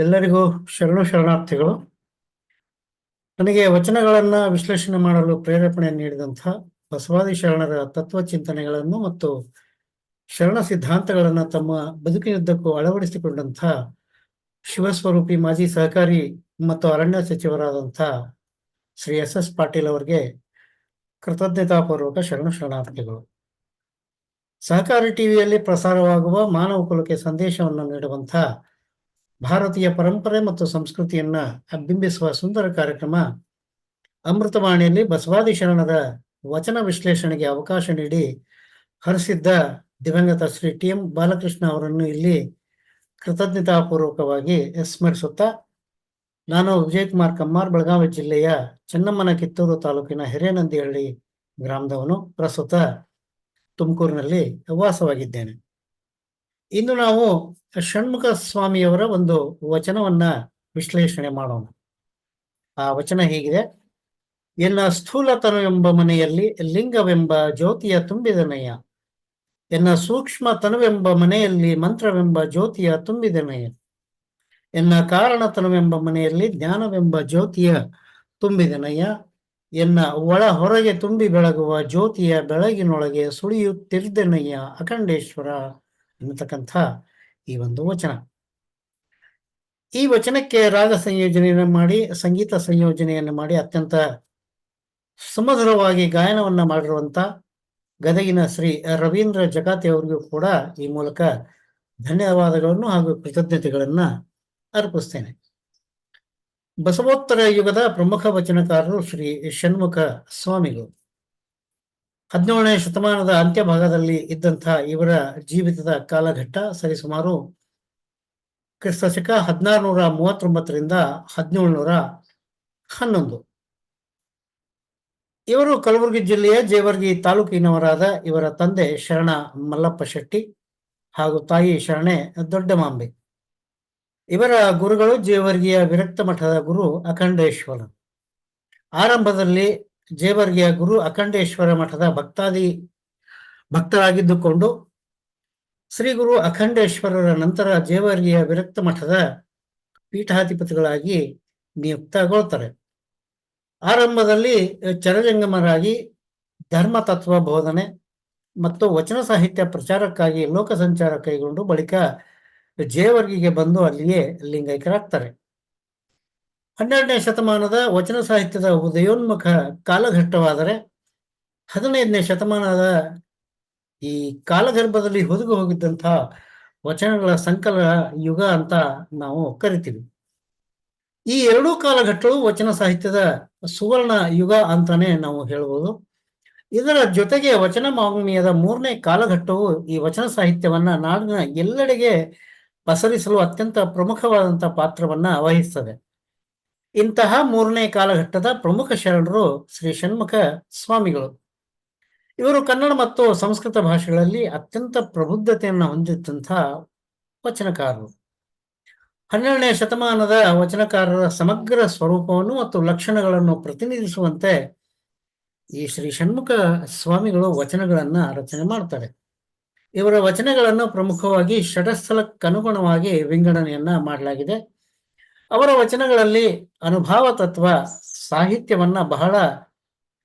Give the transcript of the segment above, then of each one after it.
ಎಲ್ಲರಿಗೂ ಶರಣಾರ್ಥಿಗಳು. ನನಗೆ ವಚನಗಳನ್ನ ವಿಶ್ಲೇಷಣೆ ಮಾಡಲು ಪ್ರೇರೇಪಣೆ ನೀಡಿದಂಥ ಬಸವಾದಿ ಶರಣರ ತತ್ವ ಚಿಂತನೆಗಳನ್ನು ಮತ್ತು ಶರಣ ಸಿದ್ಧಾಂತಗಳನ್ನು ತಮ್ಮ ಬದುಕಿನುದ್ದಕ್ಕೂ ಅಳವಡಿಸಿಕೊಂಡಂಥ ಶಿವಸ್ವರೂಪಿ ಮಾಜಿ ಸಹಕಾರಿ ಮತ್ತು ಅರಣ್ಯ ಸಚಿವರಾದಂಥ ಶ್ರೀ ಎಸ್ ಪಾಟೀಲ್ ಅವರಿಗೆ ಕೃತಜ್ಞತಾಪೂರ್ವಕ ಶರಣಾರ್ಥಿಗಳು. ಸಹಕಾರಿ ಟಿವಿಯಲ್ಲಿ ಪ್ರಸಾರವಾಗುವ ಮಾನವ ಕುಲಕ್ಕೆ ಸಂದೇಶವನ್ನು ನೀಡುವಂಥ ಭಾರತೀಯ ಪರಂಪರೆ ಮತ್ತು ಸಂಸ್ಕೃತಿಯನ್ನ ಬಿಂಬಿಸುವ ಸುಂದರ ಕಾರ್ಯಕ್ರಮ ಅಮೃತವಾಣಿಯಲ್ಲಿ ಬಸವಾದಿ ಶರಣರ ವಚನ ವಿಶ್ಲೇಷಣೆಗೆ ಅವಕಾಶ ನೀಡಿ ಹರಿಸಿದ್ದ ದಿವಂಗತ ಶ್ರೀ ಟಿ.ಎಂ. ಬಾಲಕೃಷ್ಣ ಅವರನ್ನು ಇಲ್ಲಿ ಕೃತಜ್ಞತಾಪೂರ್ವಕವಾಗಿ ಸ್ಮರಿಸುತ್ತಾ, ನಾನು ವಿಜಯಕುಮಾರ್ ಕಮ್ಮಾರ್, ಬೆಳಗಾವಿ ಜಿಲ್ಲೆಯ ಚೆನ್ನಮ್ಮನ ಕಿತ್ತೂರು ತಾಲೂಕಿನ ಹಿರೇನಂದಿಹಳ್ಳಿ ಗ್ರಾಮದವನು, ಪ್ರಸ್ತುತ ತುಮಕೂರಿನಲ್ಲಿ ವಾಸವಾಗಿದ್ದೇನೆ. ಇಂದು ನಾವು ಷಣ್ಮುಖ ಸ್ವಾಮಿಯವರ ಒಂದು ವಚನವನ್ನ ವಿಶ್ಲೇಷಣೆ ಮಾಡೋಣ. ಆ ವಚನ ಹೀಗಿದೆ: ಎನ್ನ ಸ್ಥೂಲತನುವೆಂಬ ಮನೆಯಲ್ಲಿ ಲಿಂಗವೆಂಬ ಜ್ಯೋತಿಯ ತುಂಬಿದನಯ್ಯ, ಎನ್ನ ಸೂಕ್ಷ್ಮ ತನುವೆಂಬ ಮನೆಯಲ್ಲಿ ಮಂತ್ರವೆಂಬ ಜ್ಯೋತಿಯ ತುಂಬಿದನಯ್ಯ, ಎನ್ನ ಕಾರಣತನುವೆಂಬ ಮನೆಯಲ್ಲಿ ಜ್ಞಾನವೆಂಬ ಜ್ಯೋತಿಯ ತುಂಬಿದನಯ್ಯ, ಎನ್ನ ಒಳ ಹೊರಗೆ ತುಂಬಿ ಬೆಳಗುವ ಜ್ಯೋತಿಯ ಬೆಳಗಿನೊಳಗೆ ಸುಳಿಯುತ್ತಿರ್ದನಯ್ಯ ಅಖಂಡೇಶ್ವರ ಎನ್ನತಕ್ಕಂಥ ಈ ಒಂದು ವಚನ. ಈ ವಚನಕ್ಕೆ ರಾಗ ಸಂಯೋಜನೆಯನ್ನು ಮಾಡಿ, ಸಂಗೀತ ಸಂಯೋಜನೆಯನ್ನು ಮಾಡಿ ಅತ್ಯಂತ ಸುಮಧುರವಾಗಿ ಗಾಯನವನ್ನ ಮಾಡಿರುವಂತ ಗದಗಿನ ಶ್ರೀ ರವೀಂದ್ರ ಜಕಾತಿ ಅವರಿಗೂ ಕೂಡ ಈ ಮೂಲಕ ಧನ್ಯವಾದಗಳನ್ನು ಹಾಗೂ ಕೃತಜ್ಞತೆಗಳನ್ನ ಅರ್ಪಿಸ್ತೇನೆ. ಬಸವೋತ್ತರ ಯುಗದ ಪ್ರಮುಖ ವಚನಕಾರರು ಶ್ರೀ ಷಣ್ಮುಖ ಸ್ವಾಮಿಗಳು. 17ನೇ ಶತಮಾನದ ಅಂತ್ಯಭಾಗದಲ್ಲಿ ಇದ್ದಂತಹ ಇವರ ಜೀವಿತದ ಕಾಲಘಟ್ಟ ಸರಿಸುಮಾರು ಕ್ರಿಸ್ತಶಕ 1639ರಿಂದ 1711. ಇವರು ಕಲಬುರಗಿ ಜಿಲ್ಲೆಯ ಜೇವರ್ಗಿ ತಾಲೂಕಿನವರಾದ ಇವರ ತಂದೆ ಶರಣ ಮಲ್ಲಪ್ಪ ಶೆಟ್ಟಿ ಹಾಗೂ ತಾಯಿ ಶರಣೆ ದೊಡ್ಡಮಾಂಬೆ. ಇವರ ಗುರುಗಳು ಜೇವರ್ಗಿಯ ವಿರಕ್ತ ಮಠದ ಗುರು ಅಖಂಡೇಶ್ವರ. ಆರಂಭದಲ್ಲಿ ಜೇವರ್ಗಿಯ ಗುರು ಅಖಂಡೇಶ್ವರ ಮಠದ ಭಕ್ತರಾಗಿದ್ದುಕೊಂಡು ಶ್ರೀ ಗುರು ಅಖಂಡೇಶ್ವರರ ನಂತರ ಜೇವರ್ಗಿಯ ವಿರಕ್ತ ಮಠದ ಪೀಠಾಧಿಪತಿಗಳಾಗಿ ನಿಯುಕ್ತಗೊಳ್ತಾರೆ. ಆರಂಭದಲ್ಲಿ ಚರಜಂಗಮರಾಗಿ ಧರ್ಮ ತತ್ವ ಬೋಧನೆ ಮತ್ತು ವಚನ ಸಾಹಿತ್ಯ ಪ್ರಚಾರಕ್ಕಾಗಿ ಲೋಕ ಸಂಚಾರ ಕೈಗೊಂಡು ಬಳಿಕ ಜೇವರ್ಗಿಗೆ ಬಂದು ಅಲ್ಲಿಯೇ ಲಿಂಗೈಕ್ಯರಾಗ್ತಾರೆ. 12ನೇ ಶತಮಾನದ ವಚನ ಸಾಹಿತ್ಯದ ಉದಯೋನ್ಮುಖ ಕಾಲಘಟ್ಟವಾದರೆ 15ನೇ ಶತಮಾನದ ಈ ಕಾಲಗರ್ಭದಲ್ಲಿ ಹುದುಗು ಹೋಗಿದ್ದಂತಹ ವಚನಗಳ ಸಂಕಲನ ಯುಗ ಅಂತ ನಾವು ಕರಿತೀವಿ. ಈ ಎರಡೂ ಕಾಲಘಟ್ಟಗಳು ವಚನ ಸಾಹಿತ್ಯದ ಸುವರ್ಣ ಯುಗ ಅಂತಾನೆ ನಾವು ಹೇಳ್ಬೋದು. ಇದರ ಜೊತೆಗೆ ವಚನ ವಾङ्ಮಯದ 3ನೇ ಕಾಲಘಟ್ಟವು ಈ ವಚನ ಸಾಹಿತ್ಯವನ್ನ ನಾಡಿನ ಎಲ್ಲೆಡೆಗೆ ಪಸರಿಸಲು ಅತ್ಯಂತ ಪ್ರಮುಖವಾದಂತಹ ಪಾತ್ರವನ್ನ ವಹಿಸ್ತದೆ. ಇಂತಹ 3ನೇ ಕಾಲಘಟ್ಟದ ಪ್ರಮುಖ ಶರಣರು ಶ್ರೀ ಷಣ್ಮುಖ ಸ್ವಾಮಿಗಳು. ಇವರು ಕನ್ನಡ ಮತ್ತು ಸಂಸ್ಕೃತ ಭಾಷೆಗಳಲ್ಲಿ ಅತ್ಯಂತ ಪ್ರಬುದ್ಧತೆಯನ್ನು ಹೊಂದಿದ್ದಂತಹ ವಚನಕಾರರು. 12ನೇ ಶತಮಾನದ ವಚನಕಾರರ ಸಮಗ್ರ ಸ್ವರೂಪವನ್ನು ಮತ್ತು ಲಕ್ಷಣಗಳನ್ನು ಪ್ರತಿನಿಧಿಸುವಂತೆ ಈ ಶ್ರೀ ಷಣ್ಮುಖ ಸ್ವಾಮಿಗಳು ವಚನಗಳನ್ನ ರಚನೆ ಮಾಡ್ತಾರೆ. ಇವರ ವಚನಗಳನ್ನು ಪ್ರಮುಖವಾಗಿ ಷಟಸ್ಥಲಕ್ಕನುಗುಣವಾಗಿ ವಿಂಗಡಣೆಯನ್ನ ಮಾಡಲಾಗಿದೆ. ಅವರ ವಚನಗಳಲ್ಲಿ ಅನುಭಾವ ತತ್ವ ಸಾಹಿತ್ಯವನ್ನ ಬಹಳ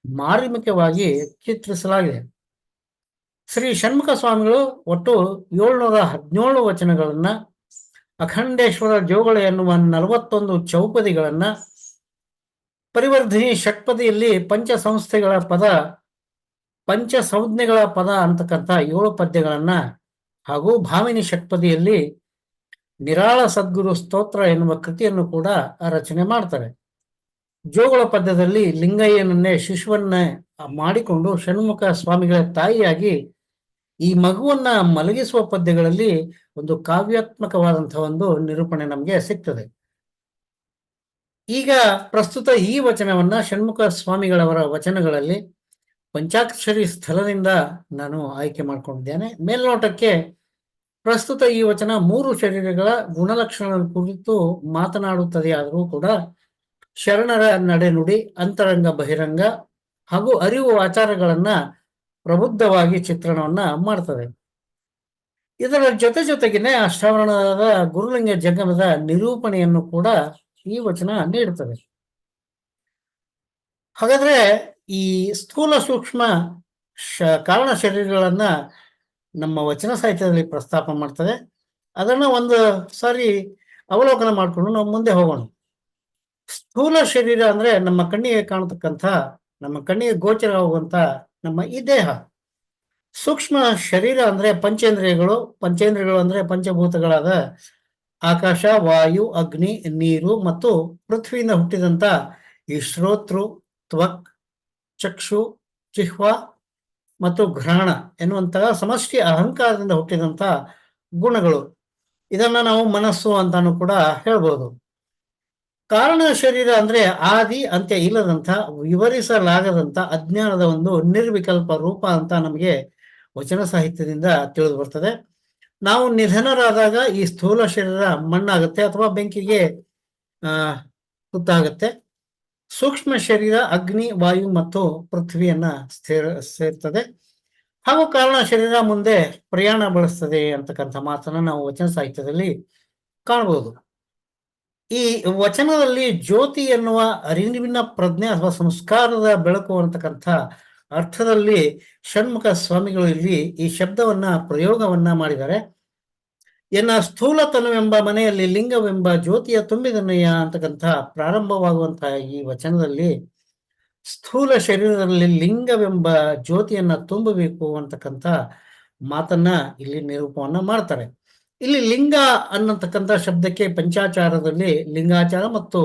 ಮಾರ್ಮಿಕವಾಗಿ ಚಿತ್ರಿಸಲಾಗಿದೆ. ಶ್ರೀ ಷಣ್ಮುಖ ಸ್ವಾಮಿಗಳು ಒಟ್ಟು 717 ವಚನಗಳನ್ನ, ಅಖಂಡೇಶ್ವರ ಜೋಗಳ ಎನ್ನುವ 41 ಚೌಪದಿಗಳನ್ನ, ಪರಿವರ್ಧಿನಿ ಷಟ್ಪದಿಯಲ್ಲಿ ಪಂಚಸಂಜ್ಞೆಗಳ ಪದ ಅಂತಕ್ಕಂಥ 7 ಪದ್ಯಗಳನ್ನ ಹಾಗೂ ಭಾಮಿನಿ ಷಟ್ಪದಿಯಲ್ಲಿ ನಿರಾಳ ಸದ್ಗುರು ಸ್ತೋತ್ರ ಎನ್ನುವ ಕೃತಿಯನ್ನು ಕೂಡ ರಚನೆ ಮಾಡ್ತಾರೆ. ಜೋಗಳ ಪದ್ಯದಲ್ಲಿ ಲಿಂಗಯ್ಯನನ್ನೇ ಶಿಶುವನ್ನೇ ಮಾಡಿಕೊಂಡು ಷಣ್ಮುಖ ಸ್ವಾಮಿಗಳ ತಾಯಿಯಾಗಿ ಈ ಮಗುವನ್ನ ಮಲಗಿಸುವ ಪದ್ಯಗಳಲ್ಲಿ ಒಂದು ಕಾವ್ಯಾತ್ಮಕವಾದಂತಹ ಒಂದು ನಿರೂಪಣೆ ನಮಗೆ ಸಿಗ್ತದೆ. ಈಗ ಪ್ರಸ್ತುತ ಈ ವಚನವನ್ನ ಷಣ್ಮುಖ ಸ್ವಾಮಿಗಳವರ ವಚನಗಳಲ್ಲಿ ಪಂಚಾಕ್ಷರಿ ಸ್ಥಳದಿಂದ ನಾನು ಆಯ್ಕೆ ಮಾಡಿಕೊಂಡಿದ್ದೇನೆ. ಮೇಲ್ನೋಟಕ್ಕೆ ಪ್ರಸ್ತುತ ಈ ವಚನ 3 ಶರೀರಗಳ ಗುಣಲಕ್ಷಣಗಳ ಕುರಿತು ಮಾತನಾಡುತ್ತದೆ. ಆದರೂ ಕೂಡ ಶರಣರ ನಡೆನುಡಿ, ಅಂತರಂಗ ಬಹಿರಂಗ ಹಾಗೂ ಅರಿವು ಆಚಾರಗಳನ್ನ ಪ್ರಬುದ್ಧವಾಗಿ ಚಿತ್ರಣವನ್ನ ಮಾಡ್ತದೆ. ಇದರ ಜೊತೆಗಿನೇ ಅಷ್ಟಾವರಣದ ಗುರುಲಿಂಗ ಜಂಗಮದ ನಿರೂಪಣೆಯನ್ನು ಕೂಡ ಈ ವಚನ ನೀಡುತ್ತದೆ. ಹಾಗಾದ್ರೆ ಈ ಸ್ಥೂಲ ಸೂಕ್ಷ್ಮ ಕಾರಣ ಶರೀರಗಳನ್ನ ನಮ್ಮ ವಚನ ಸಾಹಿತ್ಯದಲ್ಲಿ ಪ್ರಸ್ತಾಪ ಮಾಡ್ತದೆ. ಅದನ್ನ ಒಂದು ಸಾರಿ ಅವಲೋಕನ ಮಾಡಿಕೊಂಡು ನಾವು ಮುಂದೆ ಹೋಗೋಣ. ಸ್ಥೂಲ ಶರೀರ ಅಂದ್ರೆ ನಮ್ಮ ಕಣ್ಣಿಗೆ ಕಾಣತಕ್ಕಂಥ, ನಮ್ಮ ಕಣ್ಣಿಗೆ ಗೋಚರ ಆಗುವಂತ ನಮ್ಮ ಈ ದೇಹ. ಸೂಕ್ಷ್ಮ ಶರೀರ ಅಂದ್ರೆ ಪಂಚೇಂದ್ರಿಯಗಳು ಅಂದ್ರೆ ಪಂಚಭೂತಗಳಾದ ಆಕಾಶ, ವಾಯು, ಅಗ್ನಿ, ನೀರು ಮತ್ತು ಪೃಥ್ವಿಯಿಂದ ಹುಟ್ಟಿದಂತ ಈ ಶ್ರೋತೃ, ತ್ವಕ್, ಚಕ್ಷು, ಜಿಹ್ವ ಮತ್ತು ಘ್ರಾಣ ಎನ್ನುವಂತಹ ಸಮಷ್ಟಿ ಅಹಂಕಾರದಿಂದ ಹುಟ್ಟಿದಂತ ಗುಣಗಳು. ಇದನ್ನ ನಾವು ಮನಸ್ಸು ಅಂತಾನು ಕೂಡ ಹೇಳ್ಬೋದು. ಕಾರಣ ಶರೀರ ಅಂದ್ರೆ ಆದಿ ಅಂತ್ಯ ಇಲ್ಲದಂತ, ವಿವರಿಸಲಾಗದಂತ ಅಜ್ಞಾನದ ಒಂದು ನಿರ್ವಿಕಲ್ಪ ರೂಪ ಅಂತ ನಮಗೆ ವಚನ ಸಾಹಿತ್ಯದಿಂದ ತಿಳಿದು ಬರ್ತದೆ. ನಾವು ನಿಧನರಾದಾಗ ಈ ಸ್ಥೂಲ ಶರೀರ ಮಣ್ಣಾಗುತ್ತೆ ಅಥವಾ ಬೆಂಕಿಗೆ ತುತ್ತಾಗುತ್ತೆ. ಸೂಕ್ಷ್ಮ ಶರೀರ ಅಗ್ನಿ, ವಾಯು ಮತ್ತು ಪೃಥ್ವಿಯನ್ನ ಸೇರ್ತದೆ. ಹಾಗೂ ಕಾರಣ ಶರೀರ ಮುಂದೆ ಪ್ರಯಾಣ ಬಳಸ್ತದೆ ಅಂತಕ್ಕಂಥ ಮಾತನ್ನ ನಾವು ವಚನ ಸಾಹಿತ್ಯದಲ್ಲಿ ಕಾಣಬಹುದು. ಈ ವಚನದಲ್ಲಿ ಜ್ಯೋತಿ ಎನ್ನುವ ಅರಿವಿನ ಪ್ರಜ್ಞೆ ಅಥವಾ ಸಂಸ್ಕಾರದ ಬೆಳಕು ಅಂತಕ್ಕಂಥ ಅರ್ಥದಲ್ಲಿ ಷಣ್ಮುಖ ಸ್ವಾಮಿಗಳು ಇಲ್ಲಿ ಈ ಶಬ್ದವನ್ನ ಪ್ರಯೋಗವನ್ನ ಮಾಡಿದ್ದಾರೆ. ಸ್ಥೂಲತನವೆಂಬ ಮನೆಯಲ್ಲಿ ಲಿಂಗವೆಂಬ ಜ್ಯೋತಿಯ ತುಂಬಿದನಯ್ಯ ಅಂತಕ್ಕಂಥ ಪ್ರಾರಂಭವಾಗುವಂತಹ ಈ ವಚನದಲ್ಲಿ ಸ್ಥೂಲ ಶರೀರದಲ್ಲಿ ಲಿಂಗವೆಂಬ ಜ್ಯೋತಿಯನ್ನ ತುಂಬಬೇಕು ಅಂತಕ್ಕಂಥ ಮಾತನ್ನ ಇಲ್ಲಿ ನಿರೂಪವನ್ನ ಮಾಡ್ತಾರೆ. ಇಲ್ಲಿ ಲಿಂಗ ಅನ್ನತಕ್ಕಂಥ ಶಬ್ದಕ್ಕೆ ಪಂಚಾಚಾರದಲ್ಲಿ ಲಿಂಗಾಚಾರ ಮತ್ತು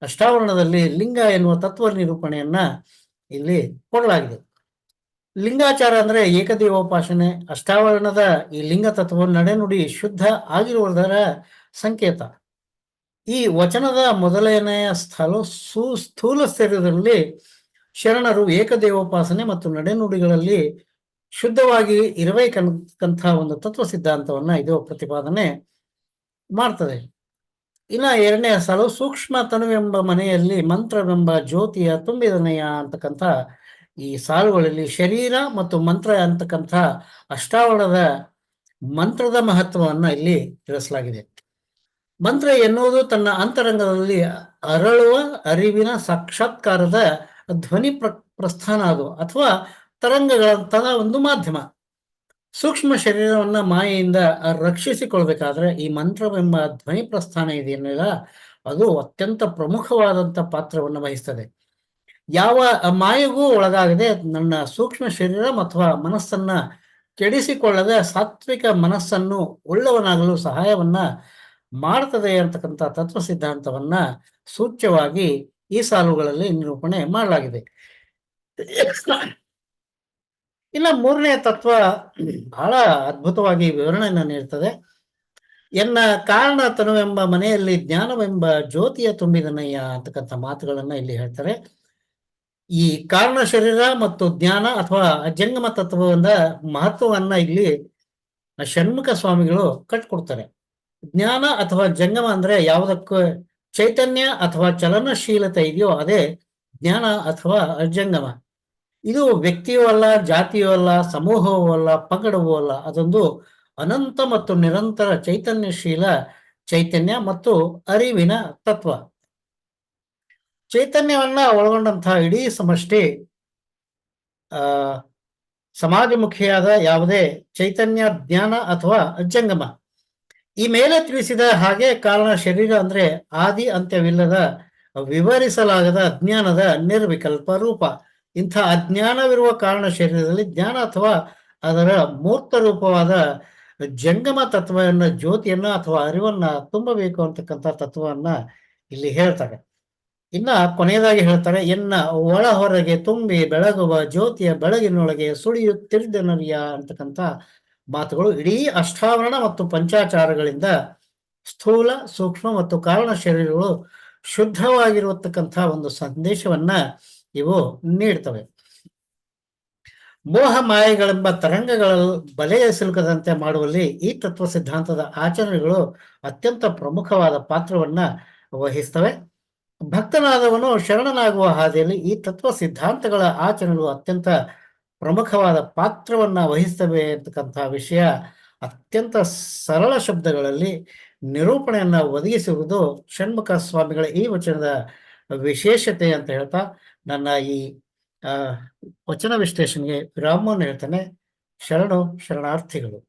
ಅಷ್ಟಾವರಣದಲ್ಲಿ ಲಿಂಗ ಎನ್ನುವ ತತ್ವ ನಿರೂಪಣೆಯನ್ನ ಇಲ್ಲಿ ಕೊಡಲಾಗಿದೆ. ಲಿಂಗಾಚಾರ ಅಂದ್ರೆ ಏಕದೇವೋಪಾಸನೆ. ಅಷ್ಟಾವರಣದ ಈ ಲಿಂಗ ತತ್ವ ನಡೆನುಡಿ ಶುದ್ಧ ಆಗಿರುವುದರ ಸಂಕೇತ. ಈ ವಚನದ ಮೊದಲನೆಯ ಸ್ಥೂಲ ಶರೀರದಲ್ಲಿ ಶರಣರು ಏಕದೇವೋಪಾಸನೆ ಮತ್ತು ನಡೆನುಡಿಗಳಲ್ಲಿ ಶುದ್ಧವಾಗಿ ಇರಬೇಕಂತ ಒಂದು ತತ್ವ ಸಿದ್ಧಾಂತವನ್ನ ಇದು ಪ್ರತಿಪಾದನೆ ಮಾಡ್ತದೆ. ಇನ್ನ ಎರಡನೇ ಸಾಲು ಸೂಕ್ಷ್ಮ ತನುವೆಂಬ ಮನೆಯಲ್ಲಿ ಮಂತ್ರವೆಂಬ ಜ್ಯೋತಿಯ ತುಂಬಿದನೆಯ ಅಂತಕ್ಕಂಥ ಈ ಸಾಲುಗಳಲ್ಲಿ ಶರೀರ ಮತ್ತು ಮಂತ್ರ ಅಂತಕ್ಕಂಥ ಅಷ್ಟಾವರಣದ ಮಂತ್ರದ ಮಹತ್ವವನ್ನ ಇಲ್ಲಿ ತಿಳಿಸಲಾಗಿದೆ. ಮಂತ್ರ ಎನ್ನುವುದು ತನ್ನ ಅಂತರಂಗದಲ್ಲಿ ಅರಳುವ ಅರಿವಿನ ಸಾಕ್ಷಾತ್ಕಾರದ ಧ್ವನಿ ಪ್ರಸ್ಥಾನ ಅದು, ಅಥವಾ ತರಂಗಗಳಂತಹ ಒಂದು ಮಾಧ್ಯಮ. ಸೂಕ್ಷ್ಮ ಶರೀರವನ್ನ ಮಾಯೆಯಿಂದ ರಕ್ಷಿಸಿಕೊಳ್ಬೇಕಾದ್ರೆ ಈ ಮಂತ್ರವೆಂಬ ಧ್ವನಿ ಪ್ರಸ್ಥಾನ ಇದೆಯಲ್ಲ, ಅದು ಅತ್ಯಂತ ಪ್ರಮುಖವಾದಂಥ ಪಾತ್ರವನ್ನು ವಹಿಸ್ತದೆ. ಯಾವ ಮಾಯೆಗೂ ಒಳಗಾಗದೆ ನನ್ನ ಸೂಕ್ಷ್ಮ ಶರೀರ ಅಥವಾ ಮನಸ್ಸನ್ನ ಕೆಡಿಸಿಕೊಳ್ಳದೆ ಸಾತ್ವಿಕ ಮನಸ್ಸನ್ನು ಉಳ್ಳವನಾಗಲು ಸಹಾಯವನ್ನ ಮಾಡ್ತದೆ ಅಂತಕ್ಕಂಥ ತತ್ವ ಸಿದ್ಧಾಂತವನ್ನ ಸೂಚ್ಯವಾಗಿ ಈ ಸಾಲುಗಳಲ್ಲಿ ನಿರೂಪಣೆ ಮಾಡಲಾಗಿದೆ. ಇನ್ನು ಮೂರನೇ ತತ್ವ ಬಹಳ ಅದ್ಭುತವಾಗಿ ವಿವರಣೆಯನ್ನು ನೀಡ್ತದೆ. ಕಾರಣ ತನುವೆಂಬ ಮನೆಯಲ್ಲಿ ಜ್ಞಾನವೆಂಬ ಜ್ಯೋತಿಯ ತುಂಬಿದನಯ್ಯ ಅಂತಕ್ಕಂಥ ಮಾತುಗಳನ್ನ ಇಲ್ಲಿ ಹೇಳ್ತಾರೆ. ಈ ಕಾರಣ ಶರೀರ ಮತ್ತು ಜ್ಞಾನ ಅಥವಾ ಅಜಂಗಮ ತತ್ವದ ಮಹತ್ವವನ್ನ ಇಲ್ಲಿ ಷಣ್ಮುಖ ಸ್ವಾಮಿಗಳು ಕಟ್ಕೊಡ್ತಾರೆ. ಜ್ಞಾನ ಅಥವಾ ಜಂಗಮ ಅಂದ್ರೆ ಯಾವುದಕ್ಕೂ ಚೈತನ್ಯ ಅಥವಾ ಚಲನಶೀಲತೆ ಇದೆಯೋ ಅದೇ ಜ್ಞಾನ ಅಥವಾ ಅಜಂಗಮ. ಇದು ವ್ಯಕ್ತಿಯೂ ಅಲ್ಲ, ಜಾತಿಯೂ ಅಲ್ಲ, ಸಮೂಹವೂ ಅಲ್ಲ, ಪಂಗಡವೂ ಅಲ್ಲ. ಅದೊಂದು ಅನಂತ ಮತ್ತು ನಿರಂತರ ಚೈತನ್ಯಶೀಲ ಚೈತನ್ಯ ಮತ್ತು ಅರಿವಿನ ತತ್ವ. ಚೈತನ್ಯವನ್ನ ಒಳಗೊಂಡಂತಹ ಇಡೀ ಸಮಷ್ಟಿ ಸಮಾಜಮುಖಿಯಾದ ಯಾವುದೇ ಚೈತನ್ಯ, ಜ್ಞಾನ ಅಥವಾ ಅಜಂಗಮ. ಈ ಮೇಲೆ ತಿಳಿಸಿದ ಹಾಗೆ ಕಾರಣ ಶರೀರ ಅಂದ್ರೆ ಆದಿ ಅಂತ್ಯವಿಲ್ಲದ ವಿವರಿಸಲಾಗದ ಅಜ್ಞಾನದ ನಿರ್ವಿಕಲ್ಪ ರೂಪ. ಇಂಥ ಅಜ್ಞಾನವಿರುವ ಕಾರಣ ಶರೀರದಲ್ಲಿ ಜ್ಞಾನ ಅಥವಾ ಅದರ ಮೂರ್ತ ರೂಪವಾದ ಜಂಗಮ ತತ್ವವನ್ನ, ಜ್ಯೋತಿಯನ್ನ ಅಥವಾ ಅರಿವನ್ನ ತುಂಬಬೇಕು ಅಂತಕ್ಕಂಥ ತತ್ವವನ್ನ ಇಲ್ಲಿ ಹೇಳ್ತಾರೆ. ಇನ್ನ ಕೊನೆಯದಾಗಿ ಹೇಳ್ತಾರೆ, ಒಳ ಹೊರಗೆ ತುಂಬಿ ಬೆಳಗುವ ಜ್ಯೋತಿಯ ಬೆಳಗಿನೊಳಗೆ ಸುಳಿಯುತ್ತಿರಿದನರಿಯ ಅಂತಕ್ಕಂಥ ಮಾತುಗಳು ಇಡೀ ಅಷ್ಟಾವರಣ ಮತ್ತು ಪಂಚಾಚಾರಗಳಿಂದ ಸ್ಥೂಲ, ಸೂಕ್ಷ್ಮ ಮತ್ತು ಕಾರಣ ಶರೀರಗಳು ಶುದ್ಧವಾಗಿರುವತಕ್ಕಂಥ ಒಂದು ಸಂದೇಶವನ್ನ ಇವು ನೀಡ್ತವೆ. ಮೋಹ ಮಾಯೆಗಳೆಂಬ ತರಂಗಗಳ ಬಲೆಯ ಸಿಲುಕದಂತೆ ಮಾಡುವಲ್ಲಿ ಈ ತತ್ವ ಸಿದ್ಧಾಂತದ ಆಚರಣೆಗಳು ಅತ್ಯಂತ ಪ್ರಮುಖವಾದ ಪಾತ್ರವನ್ನ ವಹಿಸ್ತವೆ. ಭಕ್ತನಾದವನು ಶರಣನಾಗುವ ಹಾದಿಯಲ್ಲಿ ಈ ತತ್ವ ಸಿದ್ಧಾಂತಗಳ ಆಚರಣೆಗಳು ಅತ್ಯಂತ ಪ್ರಮುಖವಾದ ಪಾತ್ರವನ್ನ ವಹಿಸ್ತವೆ ಅಂತಕ್ಕಂಥ ವಿಷಯ ಅತ್ಯಂತ ಸರಳ ಶಬ್ದಗಳಲ್ಲಿ ನಿರೂಪಣೆಯನ್ನ ಒದಗಿಸುವುದು ಷಣ್ಮುಖ ಸ್ವಾಮಿಗಳ ಈ ವಚನದ ವಿಶೇಷತೆ ಅಂತ ಹೇಳ್ತಾ ನನ್ನ ಈ ವಚನ ವಿಶ್ಲೇಷಣೆಗೆ ವಿರಾಮವನ್ನು ಹೇಳ್ತಾನೆ. ಶರಣು ಶರಣಾರ್ಥಿಗಳು.